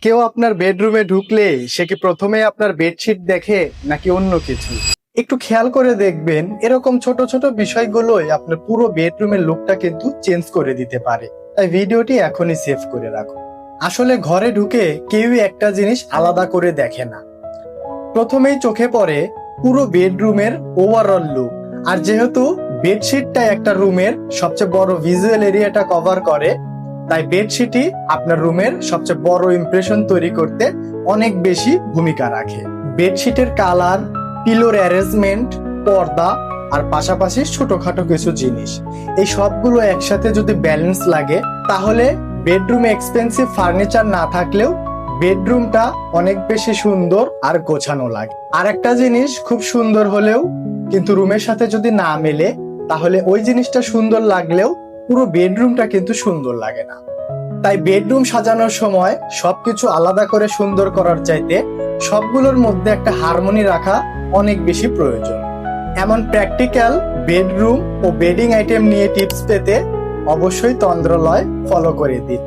কেউ আপনার বেডরুমে ঢুকলে সে কি প্রথমে আপনার বেডশিট দেখে নাকি অন্য কিছু? একটু খেয়াল করে দেখবেন, এরকম ছোট ছোট বিষয়গুলোই আপনার পুরো বেডরুমের লুকটা কিন্তু চেঞ্জ করে দিতে পারে। তাই ভিডিওটি এখনই সেভ করে রাখুন। আসলে ঘরে ঢুকে কেউই একটা জিনিস আলাদা করে দেখে না। প্রথমেই চোখে পড়ে পুরো বেডরুমের ওভারঅল লুক। আর যেহেতু বেডশিটটা একটা রুমের সবচেয়ে বড় ভিজুয়াল এরিয়াটা কভার করে, তাই বেডশিটই আপনার রুমের সবচেয়ে বড় ইমপ্রেশন তৈরি করতে অনেক বেশি ভূমিকা রাখে। বেডশিটের কালার, পিলোর অ্যারেঞ্জমেন্ট, পর্দা আর পাশাপাশি ছোটখাটো কিছু জিনিস, এই সবগুলো একসাথে যদি ব্যালেন্স লাগে, তাহলে বেডরুমে এক্সপেন্সিভ ফার্নিচার না থাকলেও বেডরুমটা অনেক বেশি সুন্দর আর গোছানো লাগে। আর একটা জিনিস খুব সুন্দর হলেও কিন্তু রুমের সাথে যদি না মেলে, তাহলে ওই জিনিসটা সুন্দর লাগলেও পুরো বেডরুমটা কিন্তু সুন্দর লাগে না। তাই বেডরুম সাজানোর সময় সবকিছু আলাদা করে সুন্দর করার চাইতে সবগুলোর মধ্যে একটা হারমোনি রাখা অনেক বেশি প্রয়োজন। এমন প্র্যাকটিক্যাল বেডরুম ও বেডিং আইটেম নিয়ে টিপস পেতে অবশ্যই তন্দ্রলয় ফলো করে দিন।